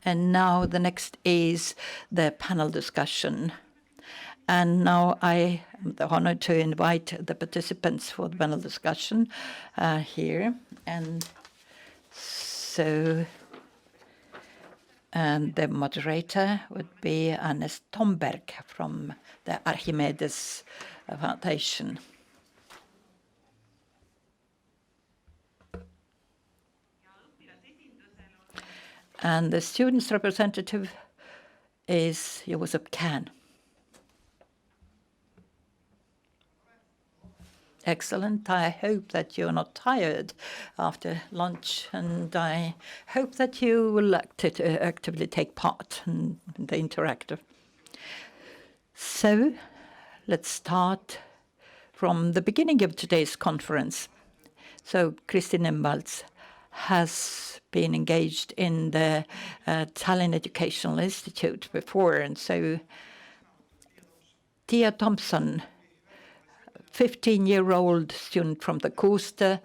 And now the next is the panel discussion. And now I am the honor to invite the participants for the panel discussion here. And so the moderator would be Annes Tomberg from the Archimedes Foundation. And the students' representative is Josep Kahn. Excellent. I hope that you're not tired after lunch, and I hope that you will actively take part in the interactive. So let's start from the beginning of today's conference. So Kristin Embaltz has been engaged in the Tallinn Educational Institute before, and so Tia Thompson, 15-year-old student from the Kuuste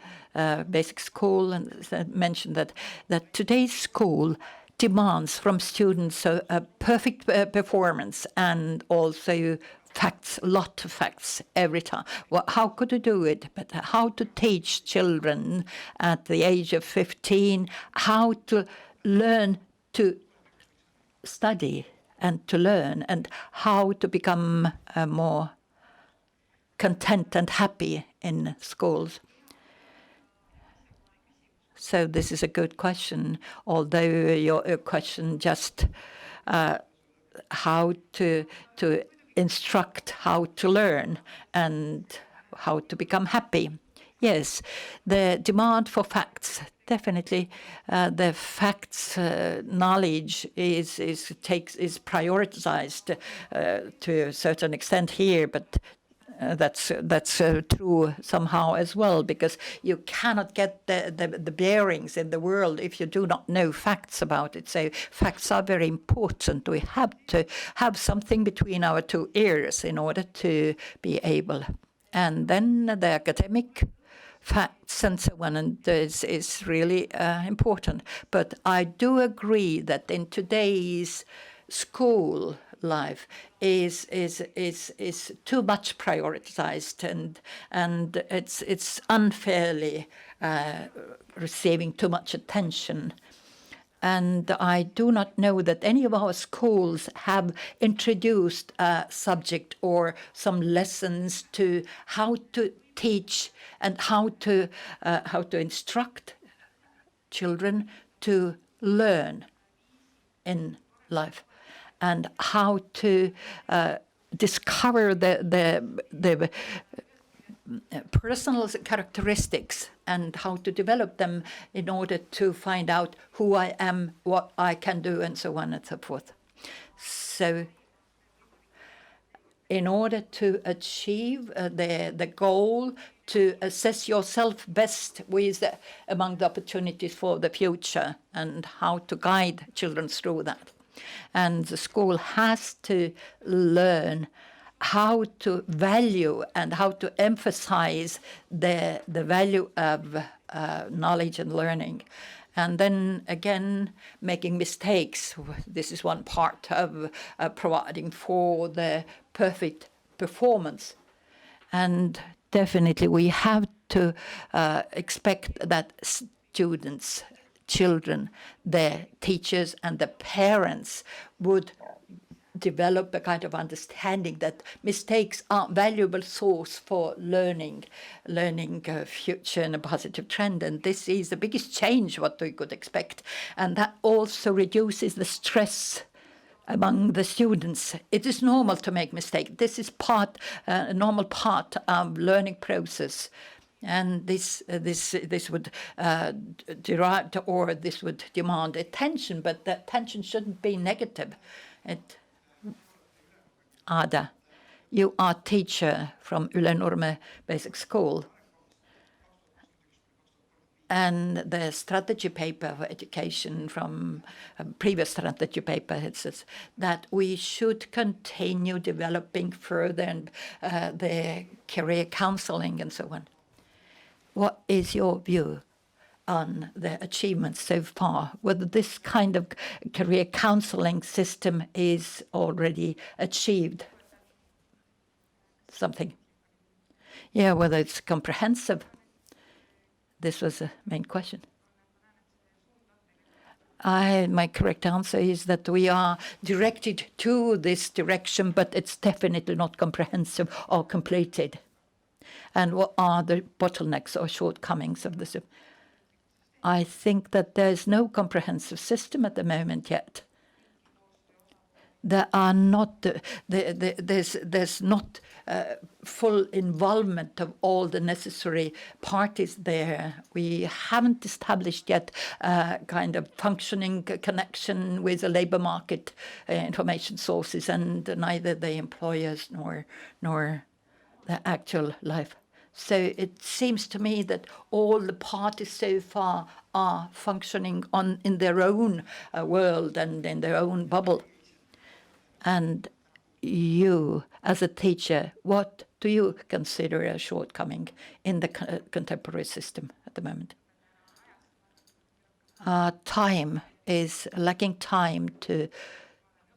basic school, and mentioned that today's school demands from students a perfect performance and also facts, a lot of facts every time. Well, how could you do it? But how to teach children at the age of 15 how to learn to study and to learn, and how to become more content and happy in schools. So this is a good question, although your question just how to instruct how to learn and how to become happy. Yes, the demand for facts, definitely the facts knowledge is prioritized to a certain extent here, but that's true somehow as well, because you cannot get the bearings in the world if you do not know facts about it. So facts are very important. We have to have something between our two ears in order to be able. And then the academic facts and so on, and this is really important. But I do agree that in today's school life is too much prioritized, and it's unfairly receiving too much attention. And I do not know that any of our schools have introduced a subject or some lessons to how to teach and how to instruct children to learn in life, and how to discover the personal characteristics and how to develop them in order to find out who I am, what I can do, and so on and so forth. So in order to achieve the goal to assess yourself best with among the opportunities for the future, and how to guide children through that. And the school has to learn how to value and how to emphasize the value of knowledge and learning. And then again, making mistakes. This is one part of providing for the perfect performance. And definitely we have to expect that students, children, the teachers and the parents would develop a kind of understanding that mistakes are a valuable source for learning future in a positive trend. And this is the biggest change what we could expect. And that also reduces the stress among the students. It is normal to make mistakes. This is a normal part of learning process. And this would derive, or this would demand attention, but the attention shouldn't be negative. Ada, you are teacher from Ülenurme Basic School. And the strategy paper for education from a previous strategy paper, it says that we should continue developing further and the career counseling and so on. What is your view on the achievements so far, whether this kind of career counseling system is already achieved something. Yeah, whether it's comprehensive. This was the main question. My correct answer is that we are directed to this direction, but it's definitely not comprehensive or completed. And what are the bottlenecks or shortcomings of this? I think that there's no comprehensive system at the moment yet. There are not there's not full involvement of all the necessary parties there. We haven't established yet kind of functioning connection with the labour market information sources, and neither the employers nor the actual life. So it seems to me that all the parties so far are functioning in their own world and in their own bubble. And you, as a teacher, what do you consider a shortcoming in the contemporary system at the moment? Time is lacking time to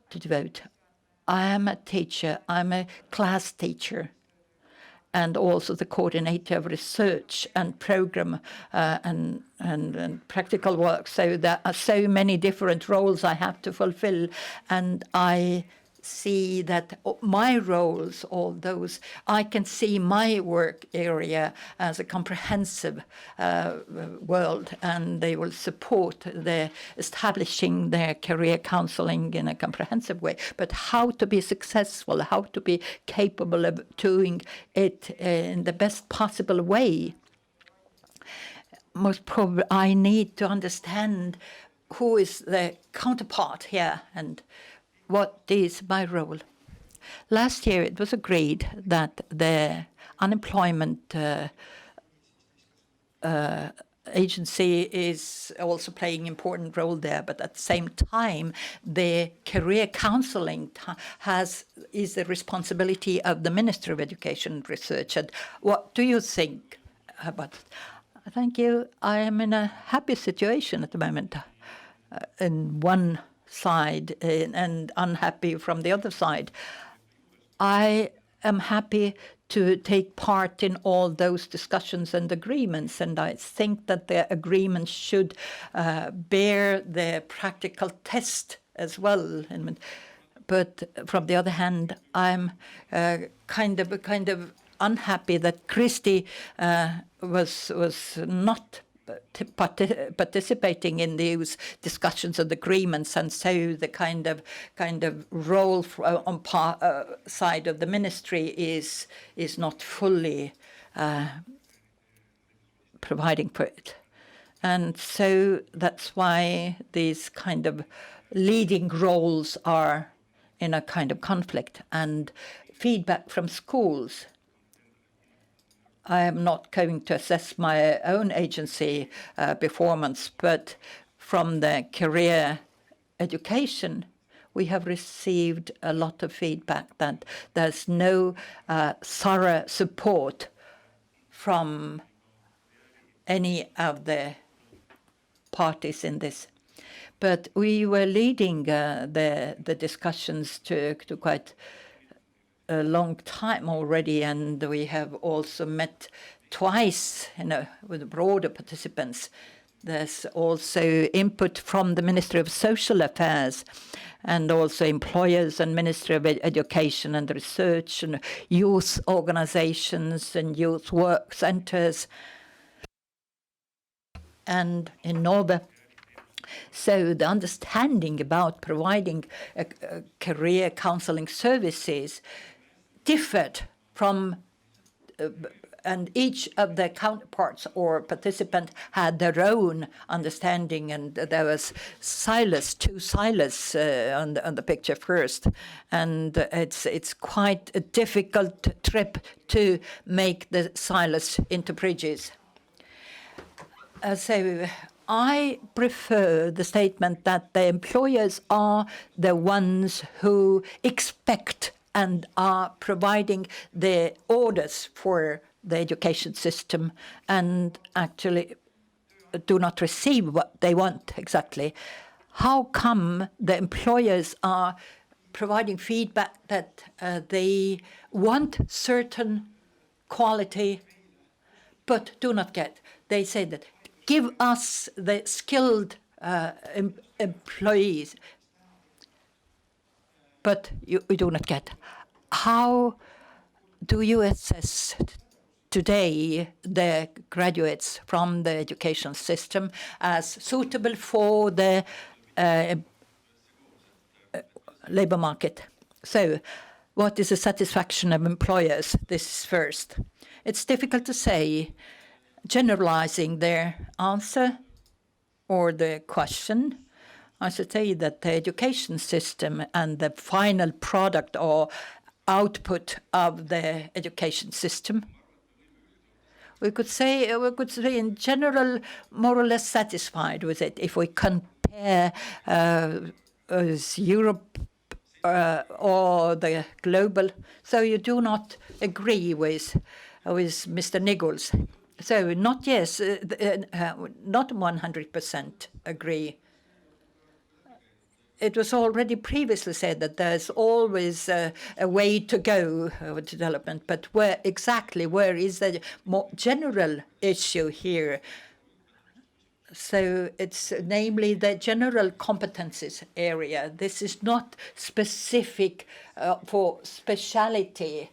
devote. I am a teacher. I'm a class teacher, and also the coordinator of research and program and practical work. So there are so many different roles I have to fulfill, and I see that my roles, all those, I can see my work area as a comprehensive world, and they will support the establishing their career counseling in a comprehensive way. But how to be successful, how to be capable of doing it in the best possible way, most probably I need to understand who is the counterpart here and what is my role. Last year it was agreed that the unemployment agency is also playing an important role there, but at the same time the career counseling is the responsibility of the Ministry of Education and Research. And what do you think about it? Thank you. I am in a happy situation at the moment. In one side and unhappy from the other side. I am happy to take part in all those discussions and agreements, and I think that the agreements should bear the practical test as well. But from the other hand, I'm kind of unhappy that Christie was not participating in these discussions and agreements, and so the kind of role on side of the ministry is not fully providing for it, and so that's why these kind of leading roles are in a kind of conflict. And feedback from schools, I am not going to assess my own agency performance, but from the career education, we have received a lot of feedback that there's no thorough support from any of the parties in this. But we were leading the discussions to quite a long time already, and we have also met twice, with broader participants. There's also input from the Ministry of Social Affairs, and also employers and Ministry of Education and Research, and youth organizations and youth work centers, and in Norway. So the understanding about providing career counseling services differed from, and each of the counterparts or participants had their own understanding, and there was two silos on the picture first, and it's quite a difficult trip to make the silos into bridges. So I prefer the statement that the employers are the ones who expect and are providing the orders for the education system, and actually do not receive what they want exactly. How come the employers are providing feedback that they want certain quality but do not get? They say that give us the skilled employees, but we do not get. How do you assess today the graduates from the education system as suitable for the labor market? So what is the satisfaction of employers? This is first. It's difficult to say, generalizing their answer or the question. I should say that the education system and the final product or output of the education system, we could say in general more or less satisfied with it if we compare Europe or the global. So you do not agree with Mr. Nichols. So not yes, not 100% agree. It was already previously said that there's always a way to go with development, but where is the more general issue here? So it's namely the general competencies area. This is not specific for speciality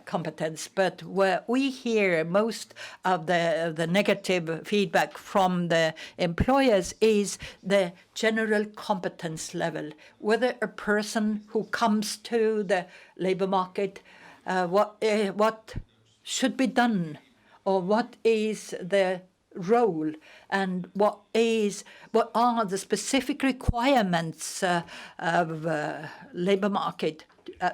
competence, but where we hear most of the negative feedback from the employers is the general competence level. Whether a person who comes to the labor market, what should be done, or what is the role, and what are the specific requirements of labor market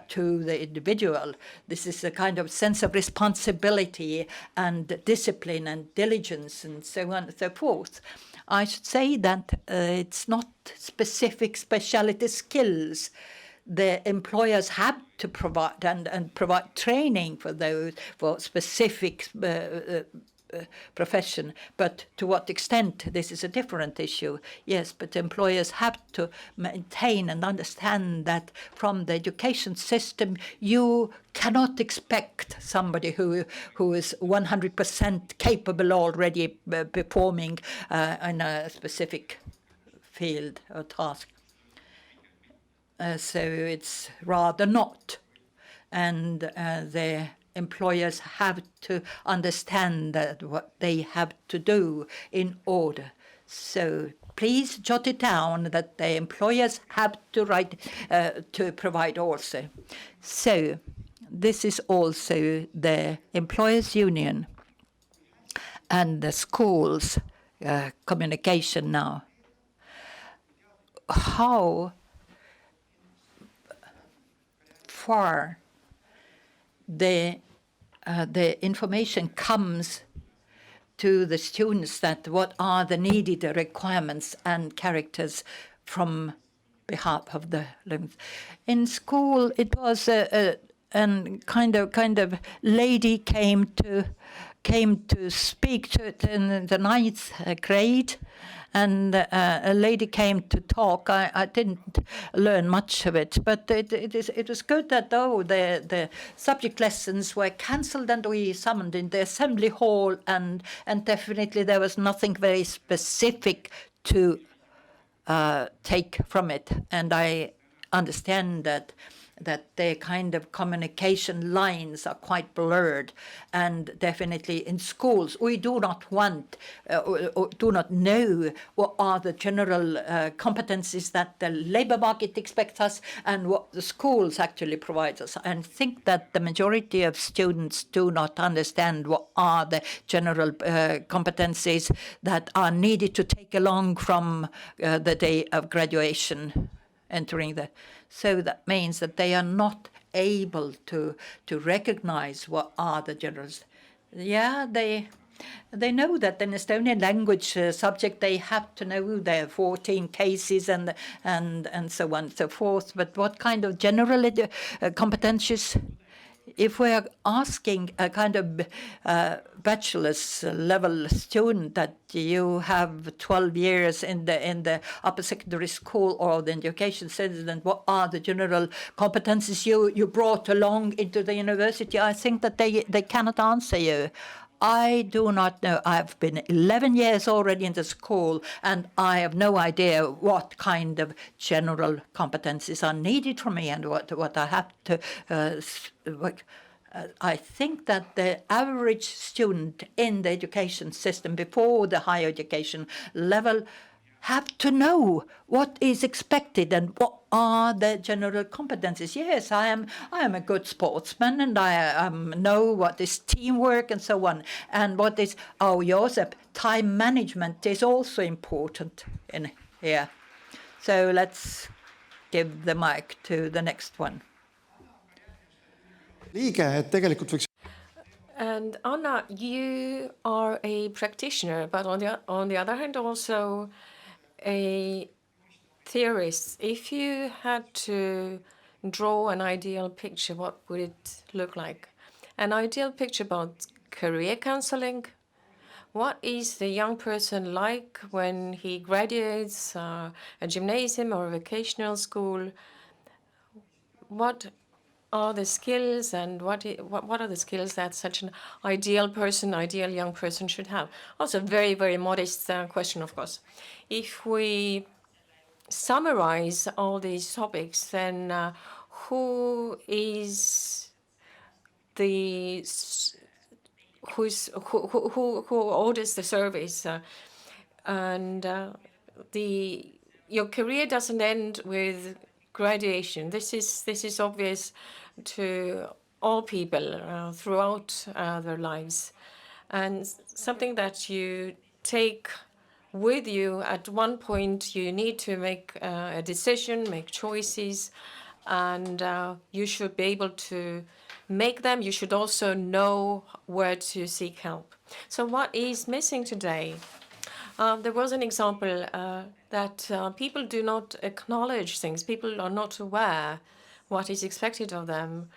to the individual. This is a kind of sense of responsibility and discipline and diligence and so on and so forth. I should say that it's not specific specialty skills. The employers have to provide and provide training for those for specific profession, but to what extent, this is a different issue. Yes, but employers have to maintain and understand that from the education system you cannot expect somebody who is 100% capable already performing in a specific field or task. So it's rather not, and the employers have to understand that what they have to do in order. So please jot it down that the employers have to to provide also. So this is also the employers' union and the schools' communication now. How far the information comes to the students that what are the needed requirements and characters from behalf of the learners. In school, it was a kind of lady came to speak to it in the 9th grade. And a lady came to talk. I didn't learn much of it, but it was good that the subject lessons were cancelled and we summoned in the assembly hall, and definitely there was nothing very specific to take from it. And I understand that the kind of communication lines are quite blurred, and definitely in schools we do not want or do not know what are the general competencies that the labor market expects us and what the schools actually provide us. And think that the majority of students do not understand what are the general competencies that are needed to take along from the day of graduation, entering the. So that means that they are not able to recognize what are the generals. Yeah, they know that in Estonian language subject they have to know their 14 cases and so on and so forth. But what kind of general competencies? if we are asking a kind of bachelor's level student that you have 12 years in the upper secondary school or the education center, then what are the general competencies you brought along into the university, I think that they cannot answer you. I do not know. I've been 11 years already in the school, and I have no idea what kind of general competencies are needed from me and what I have to. I think that the average student in the education system before the higher education level have to know what is expected and what are the general competencies. Yes, I am a good sportsman, and I know what is teamwork and so on. And what is, oh, Josep, time management is also important in here. So let's give the mic to the next one. And Anna, you are a practitioner, but on the other hand, also a theorist. If you had to draw an ideal picture, what would it look like? An ideal picture about career counseling. What is the young person like when he graduates a gymnasium or a vocational school? What are the skills, and what are the skills that such an ideal young person should have? Also, a very, very modest question, of course. If we summarize all these topics, then who orders the service, and your career doesn't end with graduation. This is obvious to all people throughout their lives, and something that you take with you. At one point, you need to make a decision, make choices, and you should be able to make them. You should also know where to seek help. So what is missing today? There was an example that people do not acknowledge things. People are not aware what is expected of them.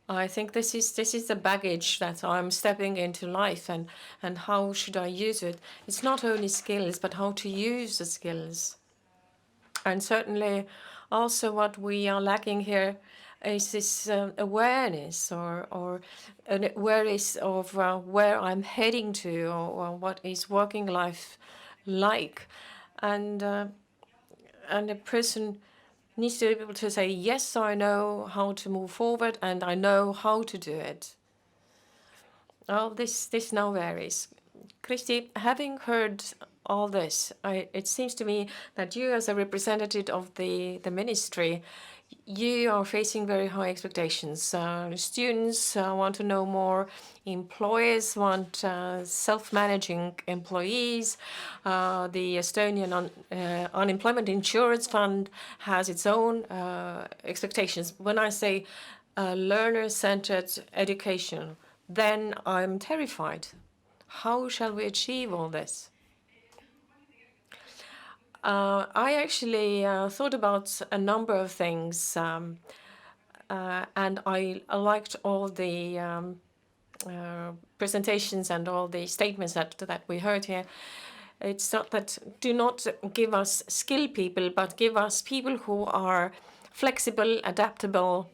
I think this is the baggage that I'm stepping into life, and how should I use it? It's not only skills, but how to use the skills. And certainly also what we are lacking here is this awareness or an awareness of where I'm heading to, or what is working life like. And a person needs to be able to say, yes, I know how to move forward and I know how to do it. Oh, this now varies. Christy, having heard all this, it seems to me that you, as a representative of the ministry, you are facing very high expectations. Students want to know more. Employers want self-managing employees. The Estonian Unemployment Insurance Fund has its own expectations. When I say learner-centered education, then I'm terrified. How shall we achieve all this? I actually thought about a number of things, and I liked all the presentations and all the statements that we heard here. It's not that do not give us skilled people, but give us people who are flexible, adaptable.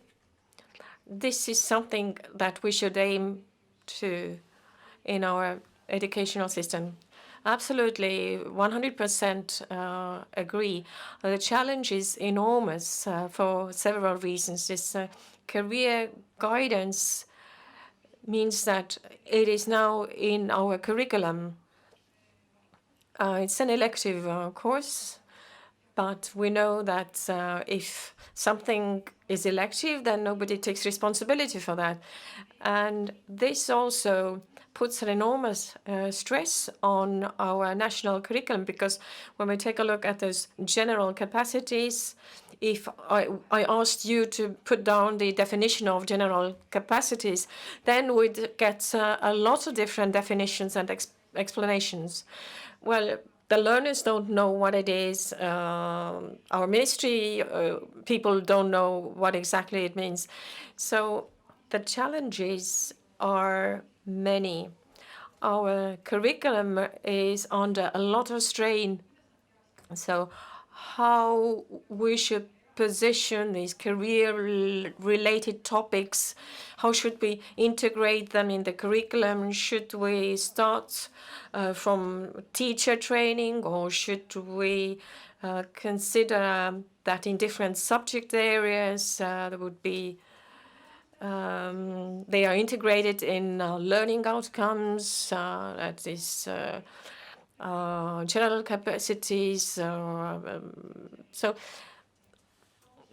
This is something that we should aim to in our educational system. Absolutely, 100% agree. The challenge is enormous for several reasons. This career guidance means that it is now in our curriculum. It's an elective course, but we know that if something is elective, then nobody takes responsibility for that. And this also puts an enormous stress on our national curriculum, because when we take a look at those general capacities, if I asked you to put down the definition of general capacities, then we'd get a lot of different definitions and explanations. Well, the learners don't know what it is. Our ministry people don't know what exactly it means. So The challenges are many. Our curriculum is under a lot of strain. So how we should position these career-related topics, how should we integrate them in the curriculum? Should we start from teacher training, or should we consider that in different subject areas there would be they are integrated in learning outcomes, that is general capacities. So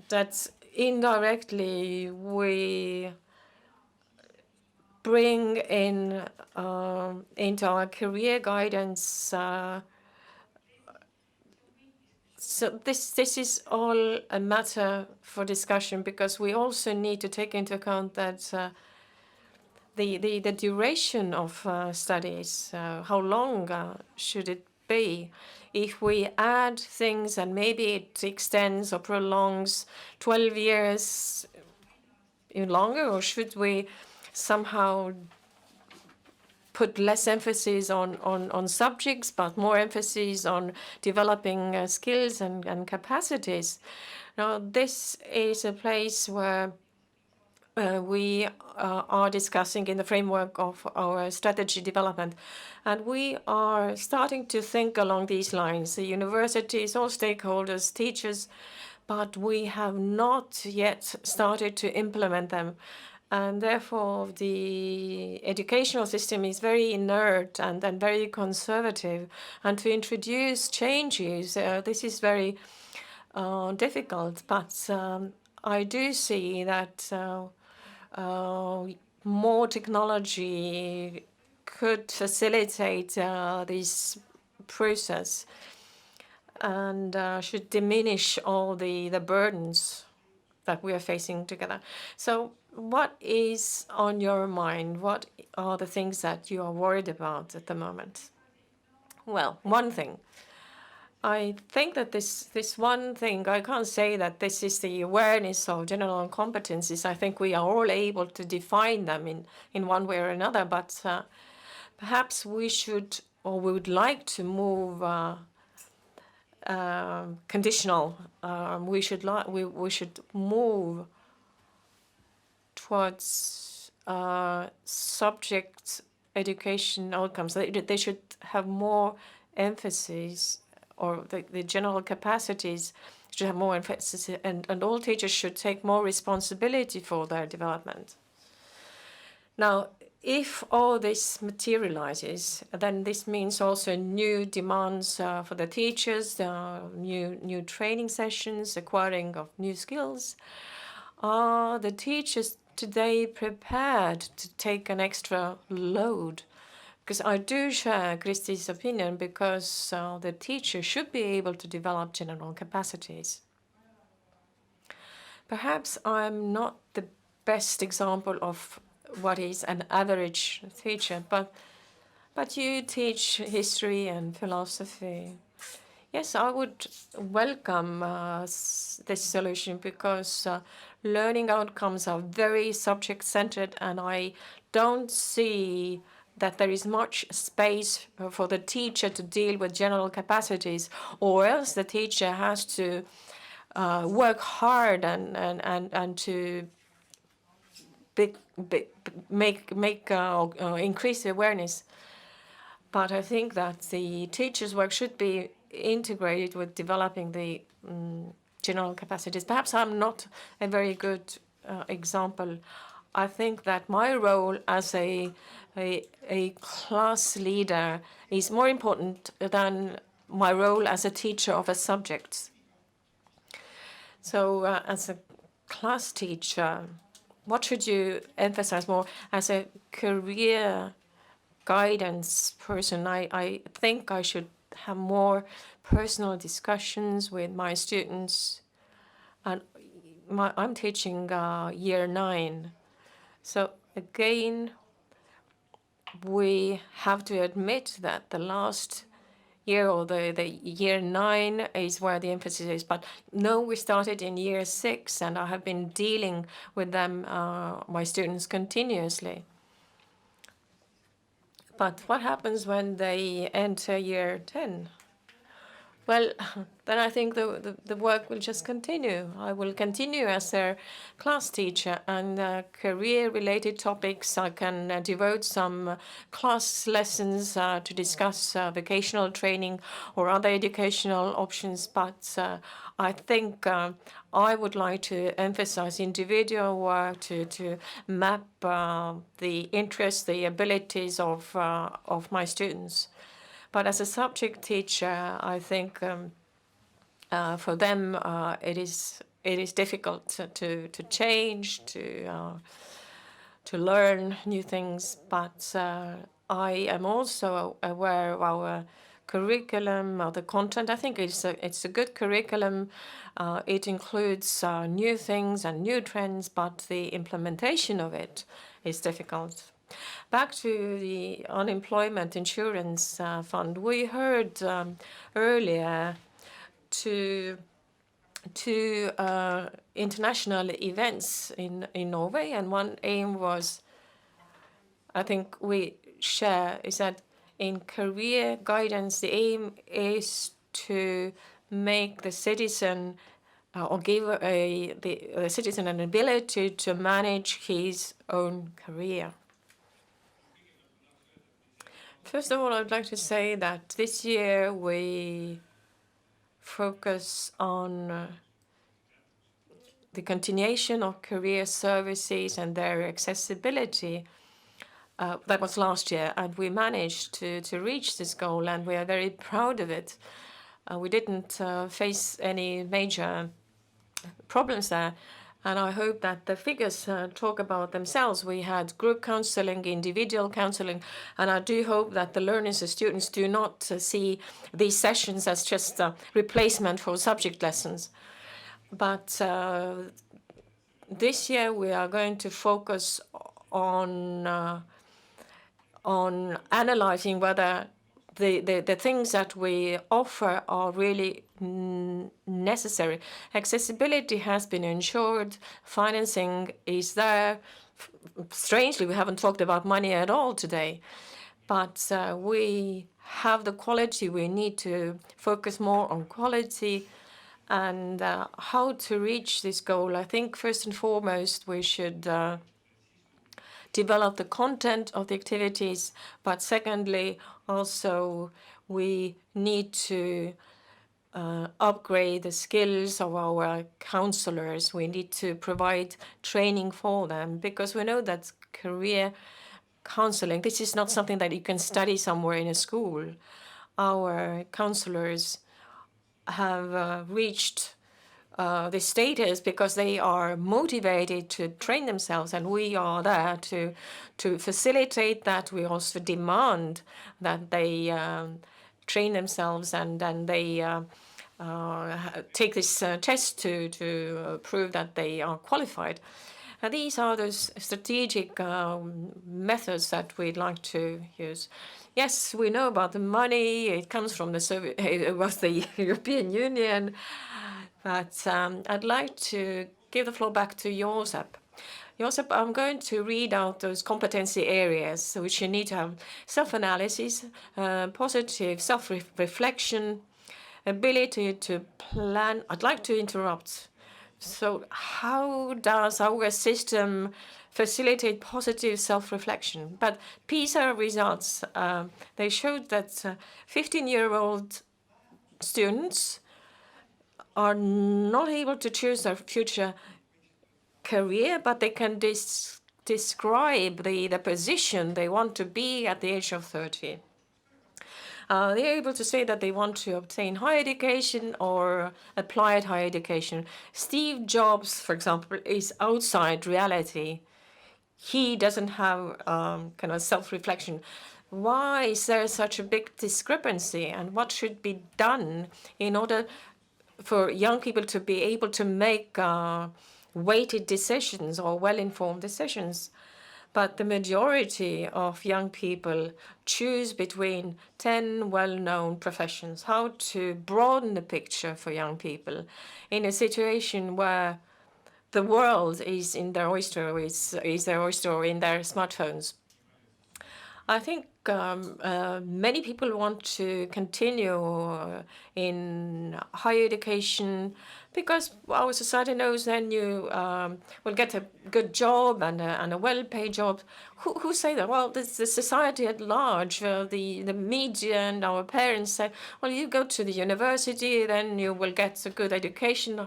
that's indirectly we bring in into our career guidance. So this is all a matter for discussion, because we also need to take into account that the duration of studies, how long should it be? If we add things and maybe it extends or prolongs 12 years even longer, or should we somehow put less emphasis on subjects, but more emphasis on developing skills and capacities? Now, this is a place where we are discussing in the framework of our strategy development. And we are starting to think along these lines, the universities, all stakeholders, teachers, but we have not yet started to implement them. And therefore, the educational system is very inert and very conservative. And to introduce changes, this is very difficult. But I do see that more technology could facilitate this process and should diminish all the burdens that we are facing together. So what is on your mind? What are the things that you are worried about at the moment? Well, one thing. I think that this one thing, I can't say that this is the awareness of general competencies. I think we are all able to define them in one way or another, but perhaps we should, or we would like to move conditional. We should move towards subject education outcomes. They should have more emphasis, or the general capacities should have more emphasis, and all teachers should take more responsibility for their development. Now, if all this materializes, then this means also new demands for the teachers, new training sessions, acquiring of new skills. Are the teachers today prepared to take an extra load? Because I do share Kristi's opinion, because the teacher should be able to develop general capacities. Perhaps I'm not the best example of what is an average teacher, but you teach history and philosophy. Yes, I would welcome this solution, because learning outcomes are very subject-centered, and I don't see that there is much space for the teacher to deal with general capacities, or else the teacher has to work hard and to increase the awareness. But I think that the teacher's work should be integrated with developing the general capacities. Perhaps I'm not a very good example. I think that my role as a class leader is more important than my role as a teacher of a subject. So as a class teacher, what should you emphasize more? As a career guidance person, I think I should have more personal discussions with my students. And I'm teaching year 9. So again, we have to admit that the last year, or the year 9 is where the emphasis is. But no, we started in year 6, and I have been dealing with them, my students, continuously. But what happens when they enter year 10? Well, then I think the work will just continue. I will continue as their class teacher, and career-related topics, I can devote some class lessons to discuss vocational training or other educational options. But I think I would like to emphasize individual work to map the interests, the abilities of my students. But as a subject teacher, I think for them it is difficult to change, to learn new things. But I am also aware of our curriculum, or the content. I think it's a good curriculum. It includes new things and new trends, but the implementation of it is difficult. Back to the unemployment insurance fund, we heard earlier two international events in Norway, and one aim was, I think we share, is that in career guidance, the aim is to make the citizen or give the citizen an ability to manage his own career. First of all, I'd like to say that this year we focus on the continuation of career services and their accessibility. That was last year, and we managed to reach this goal, and we are very proud of it. We didn't face any major problems there. And I hope that the figures talk about themselves. We had group counseling, individual counseling, and I do hope that the learners and students do not see these sessions as just a replacement for subject lessons. But this year we are going to focus on analyzing whether the things that we offer are really necessary. Accessibility has been ensured, financing is there. Strangely, we haven't talked about money at all today, but we have the quality. We need to focus more on quality and how to reach this goal. I think first and foremost, we should develop the content of the activities, but secondly, also we need to upgrade the skills of our counselors. We need to provide training for them, because we know that career counseling, this is not something that you can study somewhere in a school. Our counselors have reached the status because they are motivated to train themselves, and we are there to facilitate that. We also demand that they train themselves and they take this test to prove that they are qualified. And these are those strategic methods that we'd like to use. Yes, we know about the money. It comes from the European Union. But I'd like to give the floor back to Josep. Josep, I'm going to read out those competency areas which you need to have: self-analysis, positive self-reflection, ability to plan. I'd like to interrupt. So how does our system facilitate positive self-reflection? But PISA results, they showed that 15-year-old students are not able to choose their future career, but they can describe the position they want to be at the age of 30. They're able to say that they want to obtain higher education or applied higher education. Steve Jobs, for example, is outside reality. He doesn't have kind of self-reflection. Why is there such a big discrepancy, and what should be done in order for young people to be able to make weighted decisions or well-informed decisions? but the majority of young people choose between 10 well-known professions. How to broaden the picture for young people in a situation where the world is in their oyster, is their oyster or in their smartphones. I think many people want to continue in higher education because our society knows then you will get a good job and a well-paid job. Who say that? Well, the society at large, the media and our parents say, well, you go to the university, then you will get a good education,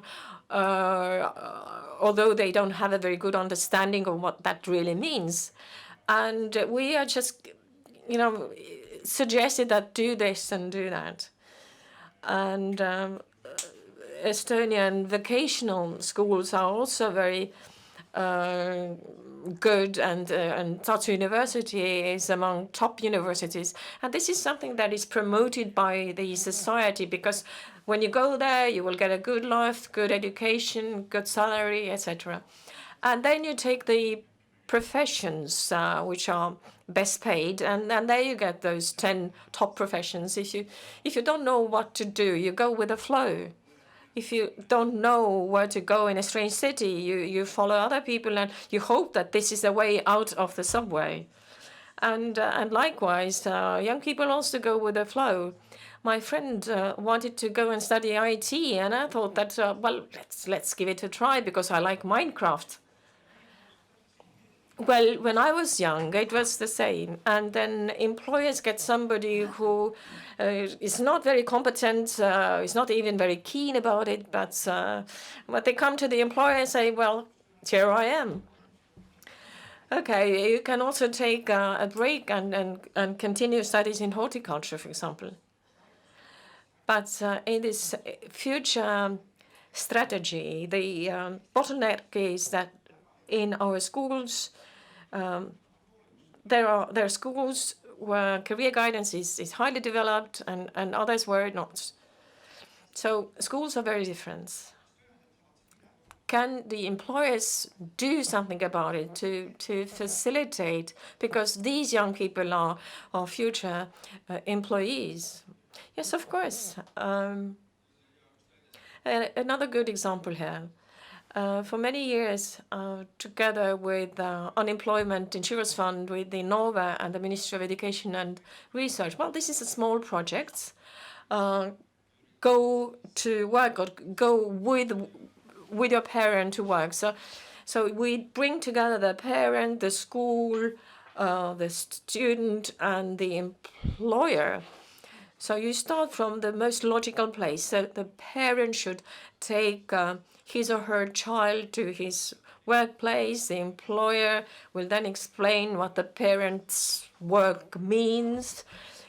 although they don't have a very good understanding of what that really means. And we are just, suggested that do this and do that. And Estonian vocational schools are also very good, and Tartu University is among top universities. And this is something that is promoted by the society because when you go there, you will get a good life, good education, good salary, etc. And then you take the professions which are best paid, and there you get those 10 top professions. If you don't know what to do, you go with the flow. If you don't know where to go in a strange city, you follow other people and you hope that this is the way out of the subway. And likewise, young people also go with the flow. My friend wanted to go and study IT, and I thought that well, let's give it a try because I like Minecraft. Well, when I was young, it was the same. And then employers get somebody who is not very competent, is not even very keen about it, but they come to the employer and say, well, here I am. Okay, you can also take a break and continue studies in horticulture, for example. But in this future strategy, the bottleneck is that in our schools, there are schools where career guidance is highly developed and others where not. So schools are very different. Can the employers do something about it to facilitate? Because these young people are future employees. Yes, of course. Another good example here. For many years, together with Unemployment Insurance Fund, with the Innova and the Ministry of Education and Research, well, this is a small project. Go to work or go with your parent to work. So we bring together the parent, the school, the student, and the employer. So you start from the most logical place. So the parent should take his or her child to his workplace. The employer will then explain what the parent's work means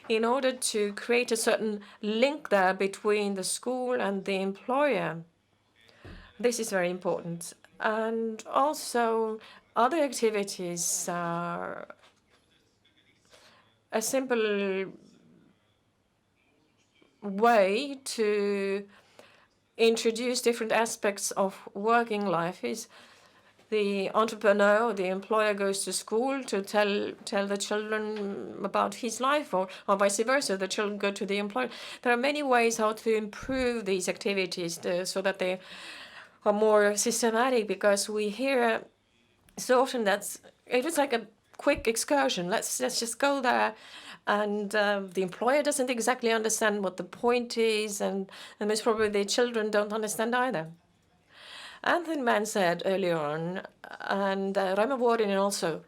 in order to create a certain link there between the school and the employer. This is very important. And also other activities are a simple way to introduce different aspects of working life is the entrepreneur, the employer goes to school to tell the children about his life, or vice versa, the children go to the employer. There are many ways how to improve these activities so that they are more systematic, because we hear so often that it was like a quick excursion. Let's just go there. And the employer doesn't exactly understand what the point is, and most probably the children don't understand either. Anthony Mann said earlier on, and Raimo Vuorinen also,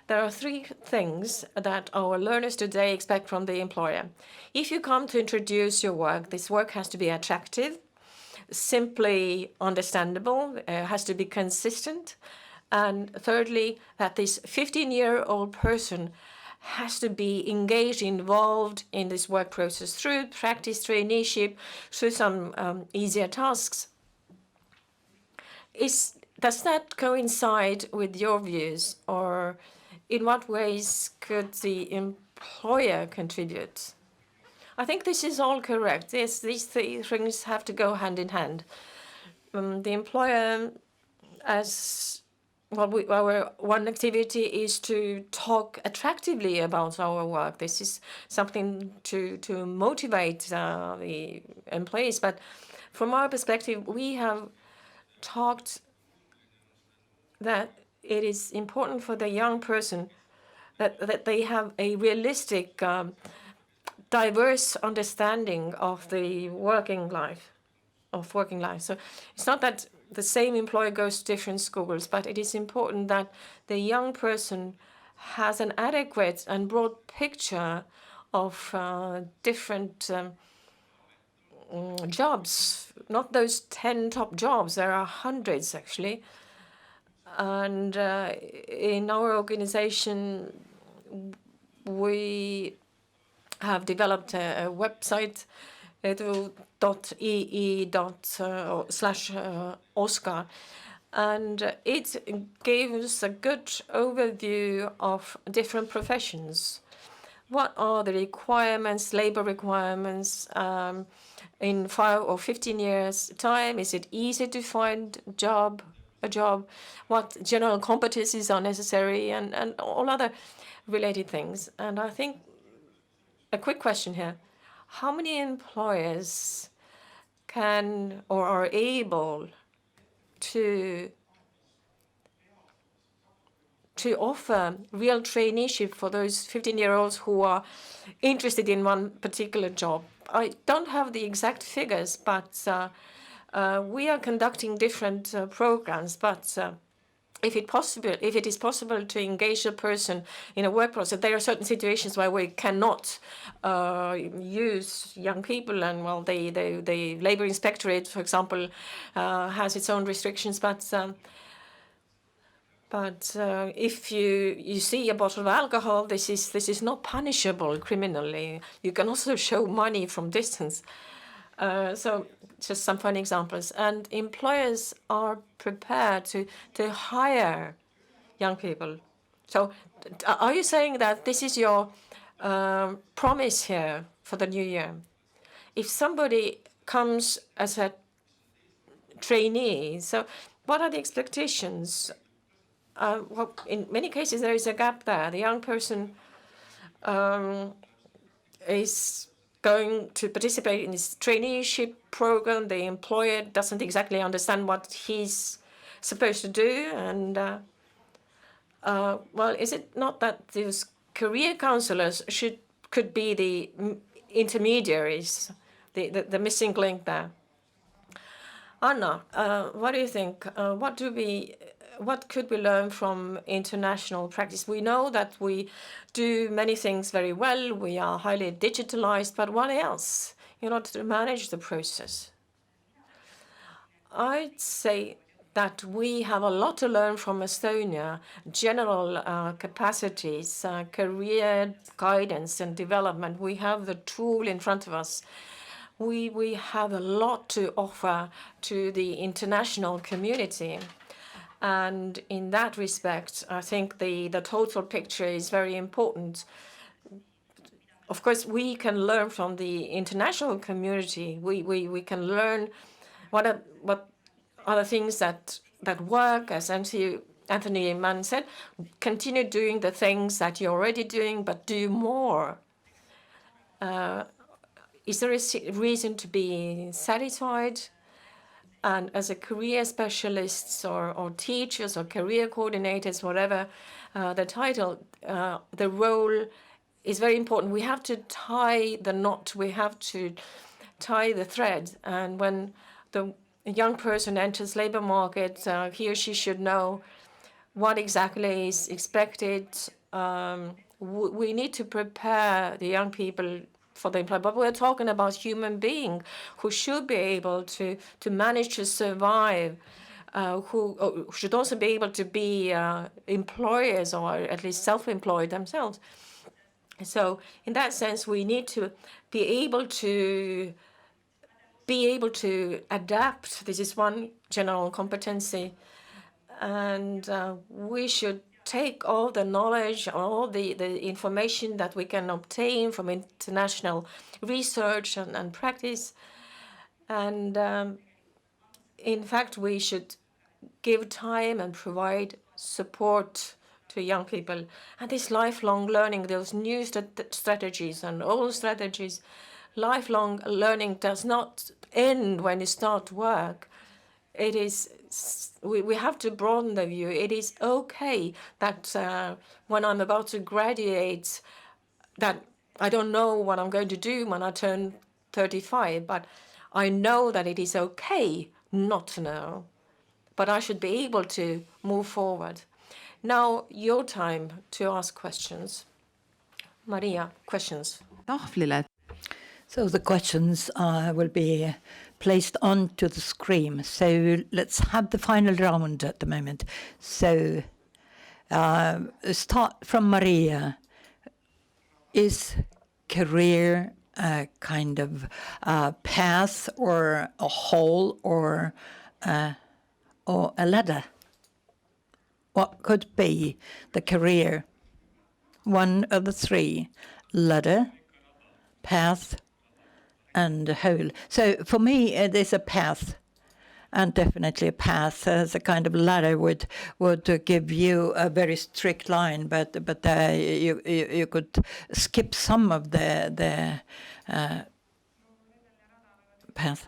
there are three things that our learners today expect from the employer. If you come to introduce your work, this work has to be attractive, simply understandable, has to be consistent, and thirdly, that this 15-year-old person has to be engaged, involved in this work process through practice, traineeship, through some easier tasks. Does that coincide with your views, or in what ways could the employer contribute? I think this is all correct. Yes, these three things have to go hand in hand. The employer, as our one activity is to talk attractively about our work. This is something to motivate the employees. But from our perspective, we have talked that it is important for the young person that they have a realistic, diverse understanding of the working life. So it's not that the same employer goes to different schools, but it is important that the young person has an adequate and broad picture of different jobs, not those 10 top jobs. There are hundreds, actually. And in our organization, we have developed a website, edu.ee/Oscar, and it gives a good overview of different professions. What are the requirements, labor requirements, in 5 or 15 years' time? Is it easy to find a job? What general competencies are necessary, and all other related things. And I think a quick question here. How many employers can or are able to offer real traineeship for those 15-year-olds who are interested in one particular job? I don't have the exact figures, but we are conducting different programs. But if it is possible to engage a person in a work process, there are certain situations where we cannot use young people, and well, the labor inspectorate, for example, has its own restrictions. But if you see a bottle of alcohol, this is not punishable criminally. You can also show money from distance. So just some fun examples. And employers are prepared to hire young people. So are you saying that this is your promise here for the new year? If somebody comes as a trainee, so what are the expectations? Well, in many cases, there is a gap there. The young person is going to participate in this traineeship program. The employer doesn't exactly understand what he's supposed to do. And, well, is it not that these career counselors could be the intermediaries, the missing link there? Anna, what do you think? What could we learn from international practice? We know that we do many things very well. We are highly digitalized, but what else in order to manage the process? I'd say that we have a lot to learn from Estonia. General capacities, career guidance and development. We have the tool in front of us. We have a lot to offer to the international community. And in that respect, I think the total picture is very important. Of course, we can learn from the international community. We can learn what are the things that work, as Anthony Mann said. Continue doing the things that you're already doing, but do more. Is there a reason to be satisfied? And as a career specialists or teachers or career coordinators, whatever the title, the role is very important. We have to tie the knot. We have to tie the thread. And when the young person enters labor market, he or she should know what exactly is expected. We need to prepare the young people for the employer, but we're talking about human beings who should be able to manage to survive, who should also be able to be employers or at least self-employed themselves. So in that sense, we need to be able to adapt. This is one general competency, and we should take all the knowledge, all the information that we can obtain from international research and practice. And in fact, we should give time and provide support to young people. And this lifelong learning, those new strategies and old strategies, lifelong learning does not end when you start work. It is, we have to broaden the view. It is okay that when I'm about to graduate, that I don't know what I'm going to do when I turn 35, but I know that it is okay not to know. But I should be able to move forward. Now, your time to ask questions. Maria, questions. tahvlile. So the questions will be placed onto the screen. So let's have the final round at the moment. So start from Maria. Is career a kind of path or a hole or a ladder? What could be the career? One of the three: ladder, path, and a hole. So for me, it is a path, and definitely a path. As a kind of ladder would give you a very strict line, but you could skip some of the path.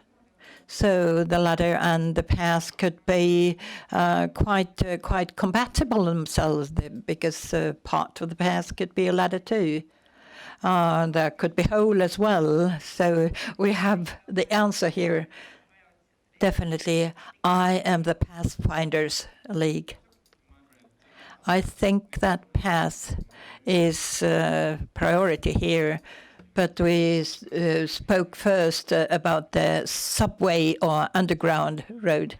So the ladder and the path could be quite compatible themselves, because part of the path could be a ladder too. There could be hole as well. So we have the answer here. Definitely, I am the Pathfinders League. I think that path is priority here, but we spoke first about the subway or underground road.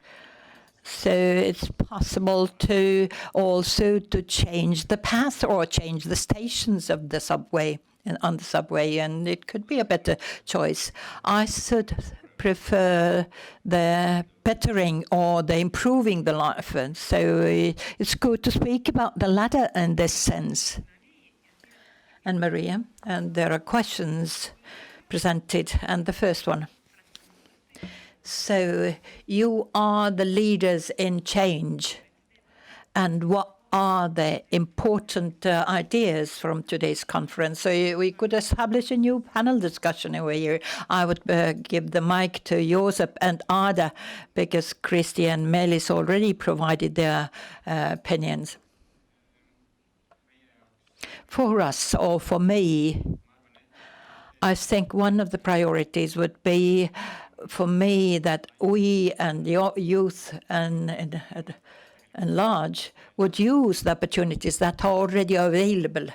So it's possible to also to change the path or change the stations of the subway and on the subway, and it could be a better choice. I should prefer the bettering or the improving the life, and so it's good to speak about the latter in this sense. And Maria, and there are questions presented, and the first one. So you are the leaders in change, and what are the important ideas from today's conference? So we could establish a new panel discussion over here. I would give the mic to Josep and Ada, because Christy and Melis already provided their opinions. For us, or for me, I think one of the priorities would be, for me, that we and the youth and large would use the opportunities that are already available.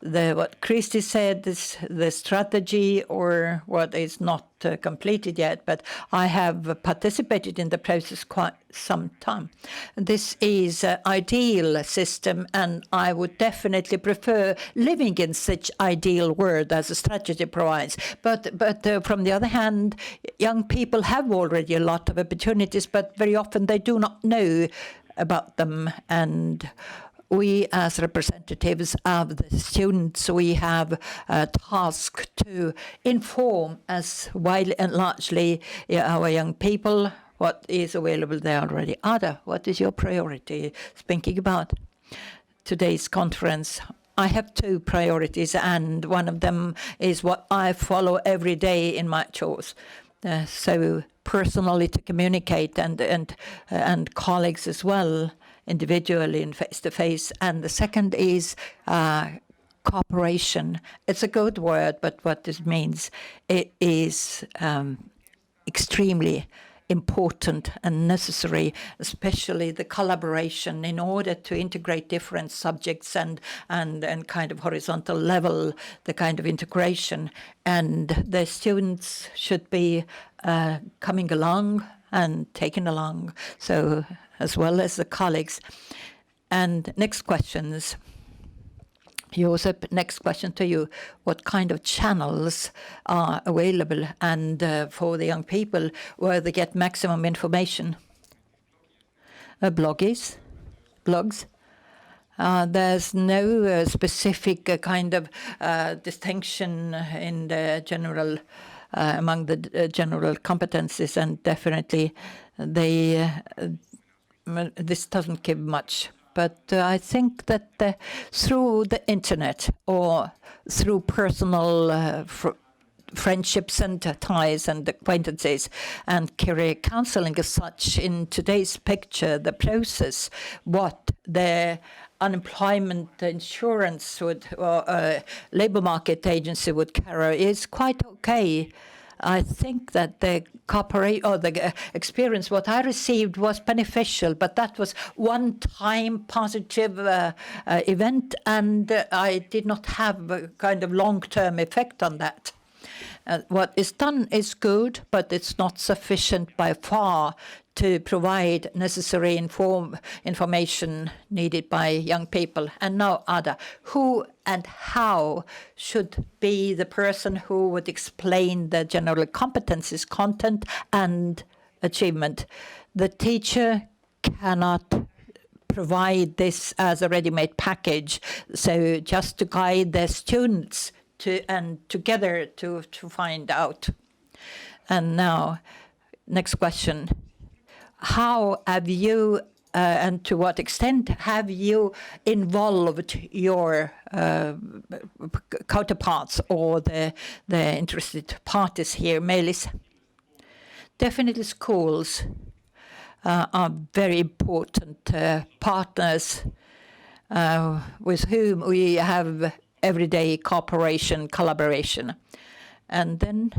What Christy said is the strategy, or what is not completed yet, but I have participated in the process quite some time. This is an ideal system, and I would definitely prefer living in such ideal world as a strategy provides. But from the other hand, young people have already a lot of opportunities, but very often they do not know about them, and we as representatives of the students, we have a task to inform as widely and largely our young people what is available there already. Ada, what is your priority thinking about today's conference? I have two priorities, and one of them is what I follow every day in my chores. So personally to communicate and colleagues as well, individually and face-to-face. And the second is cooperation. It's a good word, but what this means, it is extremely important and necessary, especially the collaboration in order to integrate different subjects and kind of horizontal level, the kind of integration. And the students should be coming along and taken along, so as well as the colleagues. And next questions. Josep, next question to you. What kind of channels are available and for the young people where they get maximum information? Blogs? There's no specific kind of distinction in the general among the general competencies, and definitely they this doesn't give much but I think that through the internet or through personal friendships and ties and acquaintances and career counseling as such, in today's picture, the process, what the unemployment insurance would or labor market agency would carry is quite okay. I think that the experience what I received was beneficial, but that was one-time positive event, and I did not have a kind of long-term effect on that. What is done is good, but it's not sufficient by far to provide necessary information needed by young people. And now, Ada, who and how should be the person who would explain the general competencies, content, and achievement? The teacher cannot provide this as a ready-made package, so just to guide the students and together to find out. And now, next question. How have you, and to what extent have you involved your counterparts or the interested parties here, Meelis? Definitely schools are very important partners with whom we have everyday cooperation, collaboration. And then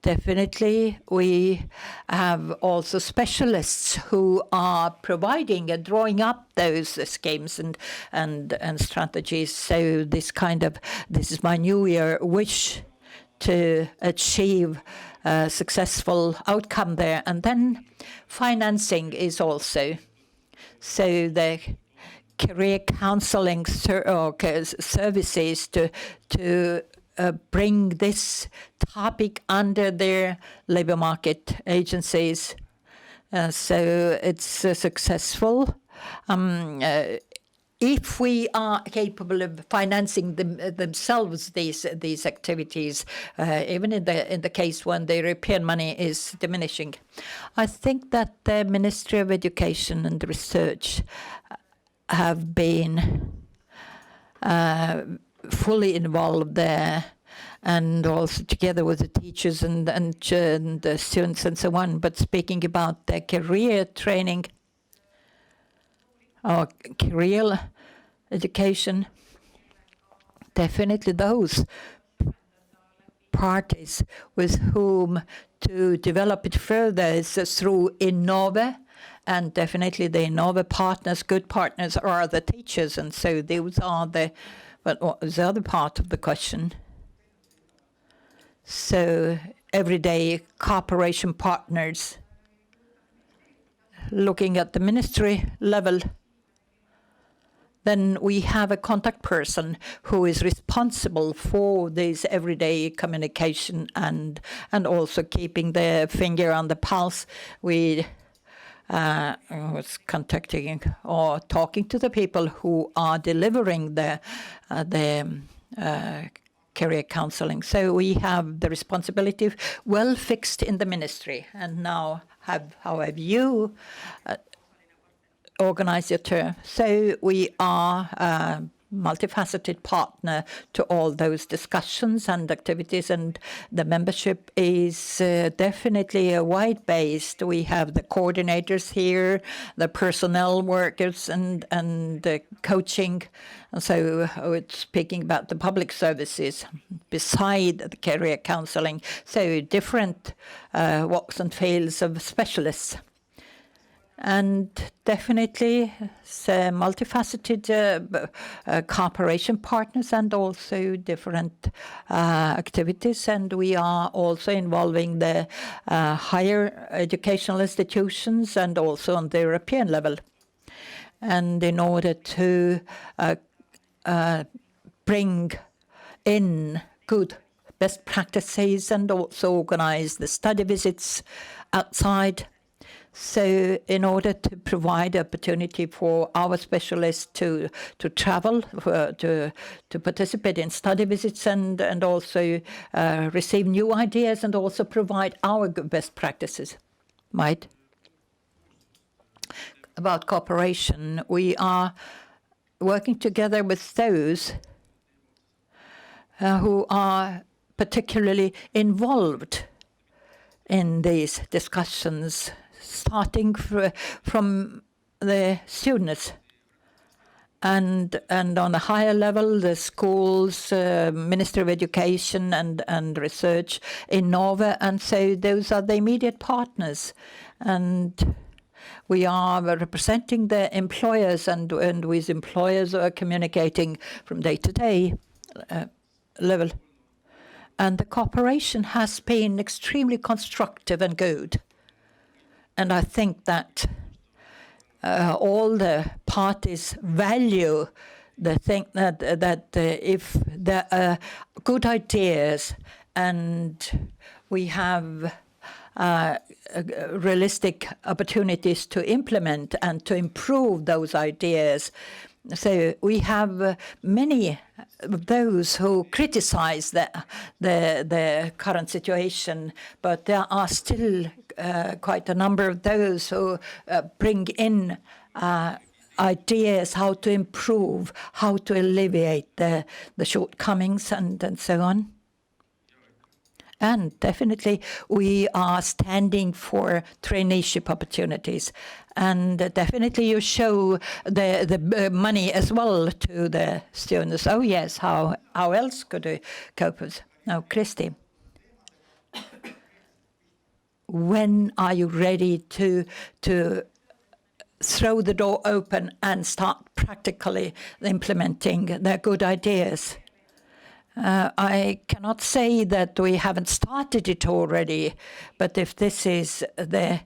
definitely we have also specialists who are providing and drawing up those schemes and strategies. So this is my New Year wish to achieve a successful outcome there. And then financing is also. So the career counseling services to bring this topic under their labor market agencies. So it's successful. If we are capable of financing themselves these activities, even in the case when the European money is diminishing, I think that the Ministry of Education and Research have been fully involved there, and also together with the teachers and the students and so on. But speaking about the career training or career education, definitely those parties with whom to develop it further is through Innove. And definitely the Innove partners, good partners, are the teachers. And so those are but what was the other part of the question? So everyday cooperation partners, looking at the ministry level, then we have a contact person who is responsible for this everyday communication and also keeping the finger on the pulse. We was contacting or talking to the people who are delivering the career counseling. So we have the responsibility well fixed in the ministry. And now, how have you organized your term? So we are a multifaceted partner to all those discussions and activities, and the membership is definitely wide-based. We have the coordinators here, the personnel workers, and the coaching. And so it's speaking about the public services beside the career counseling. So different walks and fields of specialists. And definitely multifaceted cooperation partners and also different activities. And we are also involving the higher educational institutions and also on the European level. And in order to bring in good best practices and also organize the study visits outside. So in order to provide opportunity for our specialists to travel, to participate in study visits and also receive new ideas and also provide our best practices. Right? about cooperation. We are working together with those who are particularly involved in these discussions, starting from the students and on a higher level, the schools, Ministry of Education and Research in Norway. And so those are the immediate partners. And we are representing the employers, and with employers are communicating from day to day level. And the cooperation has been extremely constructive and good. And I think that all the parties value the thing that if there are good ideas and we have realistic opportunities to implement and to improve those ideas. So we have many of those who criticize the current situation, but there are still quite a number of those who bring in ideas how to improve, how to alleviate the shortcomings and so on. And definitely we are standing for traineeship opportunities. And definitely you show the money as well to the students. Oh yes, how else could we cope with? Now, Christy, when are you ready to throw the door open and start practically implementing the good ideas? I cannot say that we haven't started it already, but if this is the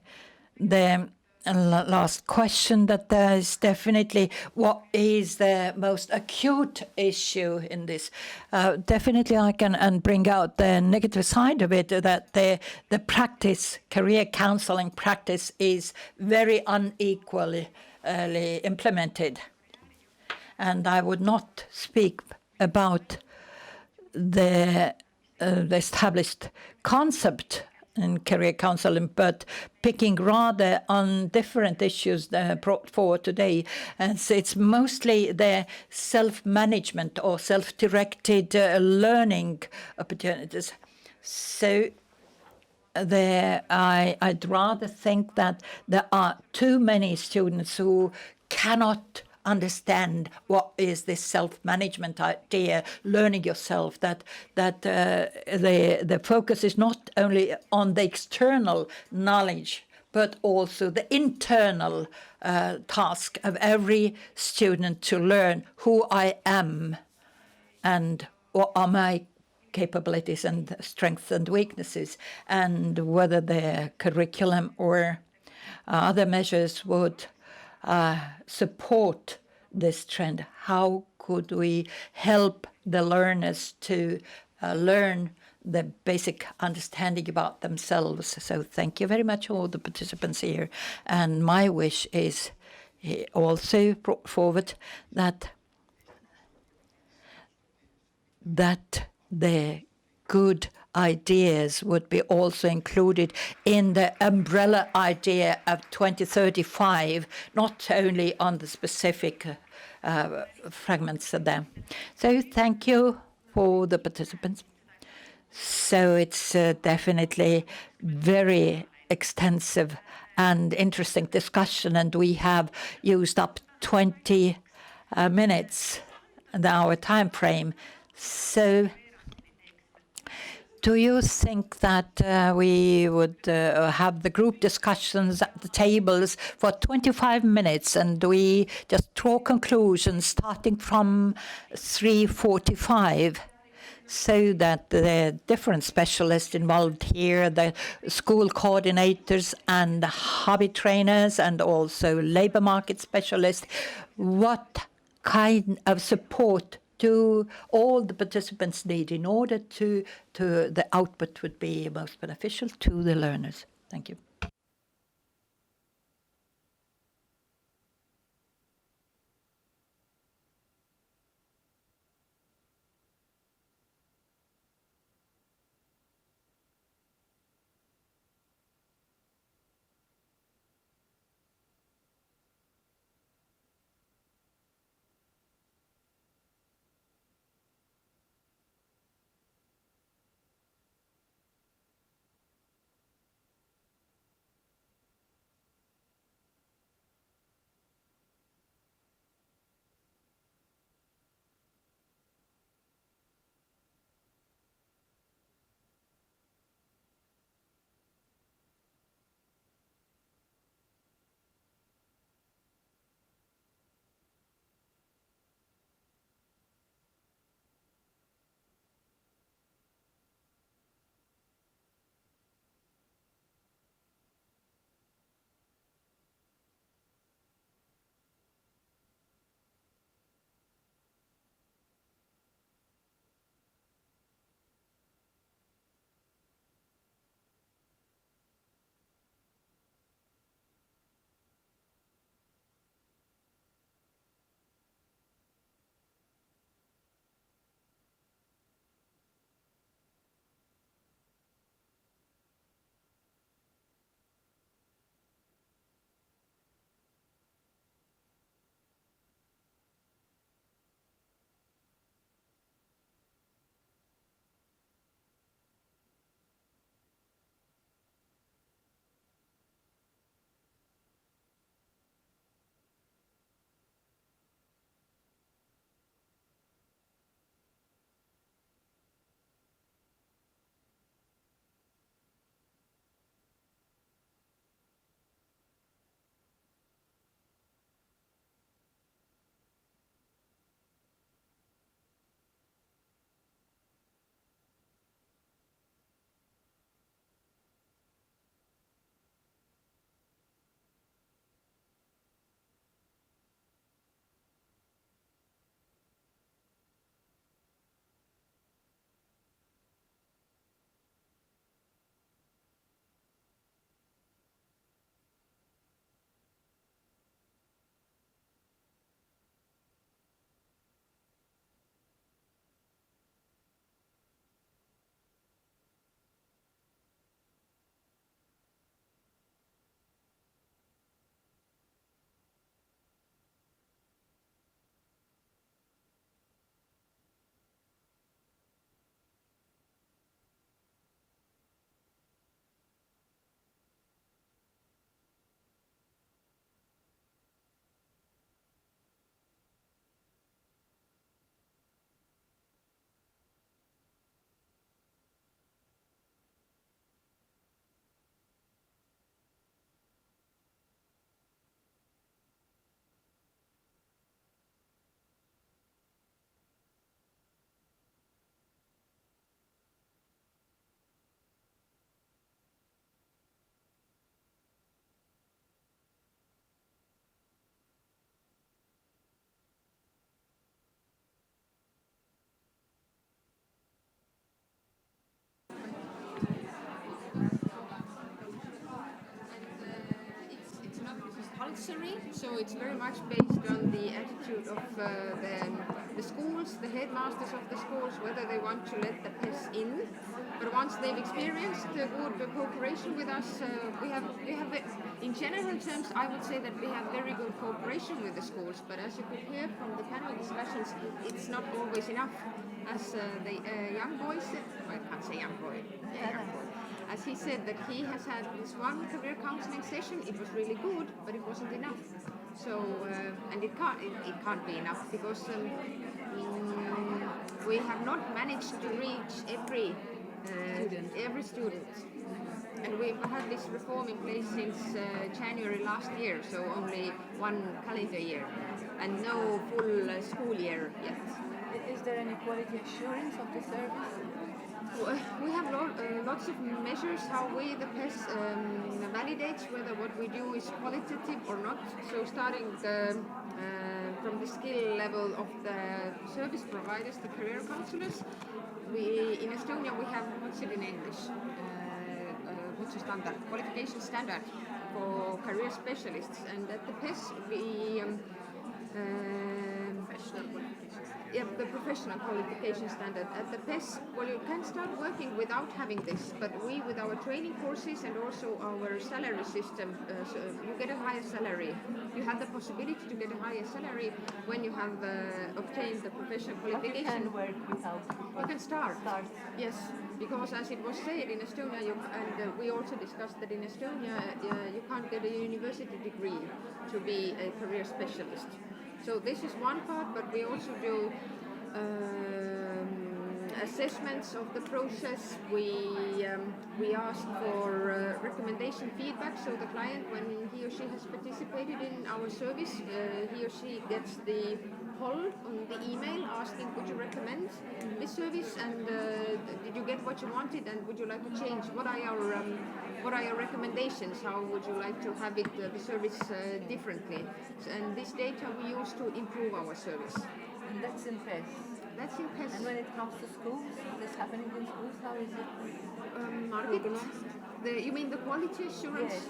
last question, that there is definitely what is the most acute issue in this. Definitely I can and bring out the negative side of it, that the practice, career counseling practice is very unequally implemented. And I would not speak about the established concept in career counseling, but picking rather on different issues brought forward today. And so it's mostly the self-management or self-directed learning opportunities. So I'd rather think that there are too many students who cannot understand what is this self-management idea, learning yourself, that the focus is not only on the external knowledge, but also the internal task of every student to learn who I am and what are my capabilities and strengths and weaknesses, and whether the curriculum or other measures would support this trend. How could we help the learners to learn the basic understanding about themselves? So thank you very much, all the participants here. And my wish is also brought forward that the good ideas would be also included in the umbrella idea of 2035, not only on the specific fragments of them. So thank you for the participants. So it's definitely very extensive and interesting discussion, and we have used up 20 minutes in our time frame. So do you think that we would have the group discussions at the tables for 25 minutes and we just draw conclusions starting from 3:45? So that the different specialists involved here, the school coordinators and hobby trainers and also labor market specialists, what kind of support do all the participants need in order to the output would be most beneficial to the learners? Thank you. compulsory, so it's very much based on the attitude of the schools, the headmasters of the schools, whether they want to let the PES in. But once they've experienced good cooperation with us, we have in general terms, I would say that we have very good cooperation with the schools. But as you could hear from the panel discussions, it's not always enough. As the young boy said, well, I can't say young boy, young boy. As he said that he has had this one career counseling session, it was really good, but it wasn't enough. So, and it can't be enough because we have not managed to reach every student. And we've had this reform in place since January last year, so only one calendar year, and no full school year yet. Is there any quality assurance of the service? We have lots of measures how we, the PES, validates whether what we do is qualitative or not. So starting from the skill level of the service providers, the career counselors, in Estonia we have, what's it in English? What's the standard? Qualification standard for career specialists, and at the PES we the professional qualification standard. At the PES, well, you can start working without having this, but we, with our training courses and also our salary system, so you get a higher salary. You have the possibility to get a higher salary when you have obtained the professional qualification. But you can work without. You can start. Yes, because as it was said in Estonia, and we also discussed that in Estonia, you can't get a university degree to be a career specialist. So this is one part, but we also do assessments of the process. We ask for recommendation feedback, so the client, when he or she has participated in our service, he or she gets the poll on the email asking, would you recommend this service, and did you get what you wanted, and would you like to change? What are your recommendations? How would you like to have it, the service differently? And this data we use to improve our service. And that's in PES. That's in PES. And when it comes to schools, this happening in schools, how is it? Market? You mean the quality assurance? Yes.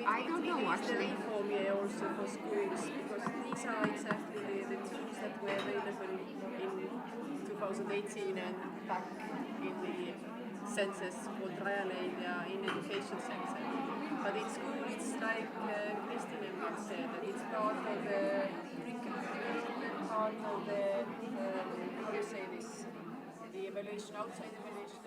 I don't know actually. The reform year also for schools, because these are exactly the tools that were available in 2018 and back in the census called Rajaleidja in education sector. But in school it's like Kristina once said, that it's part of the curriculum, part of the, how do you say this, the evaluation, outside evaluation.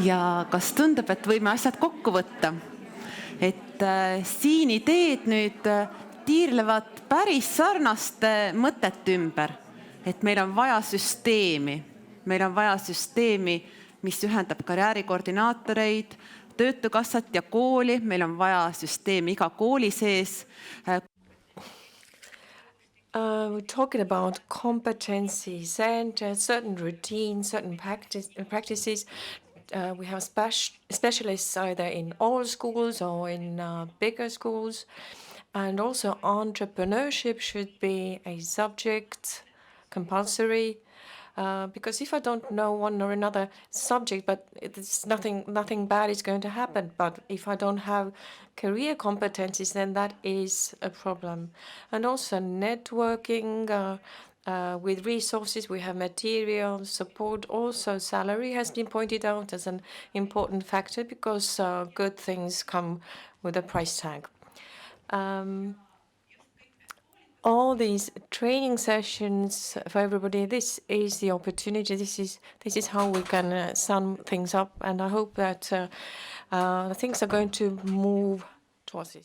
ja kas tundub, et võime asjad kokku võtta? Et siin ideed nüüd tiirlevad päris sarnaste mõtete ümber, et meil on vaja süsteemi. Meil on vaja süsteemi, mis ühendab karjäärikoordinaatoreid, töötukassat ja kooli. Meil on vaja süsteemi iga kooli sees. We're talking about competencies and certain routines, certain practices. We have specialists either in all schools or in bigger schools. And also entrepreneurship should be a subject, compulsory. Because if I don't know one or another subject, but it's nothing bad is going to happen. But if I don't have career competencies, then that is a problem. And also networking with resources. We have material support. Also, salary has been pointed out as an important factor because good things come with a price tag. All these training sessions for everybody, this is the opportunity. This is how we can sum things up, and I hope that things are going to move towards this.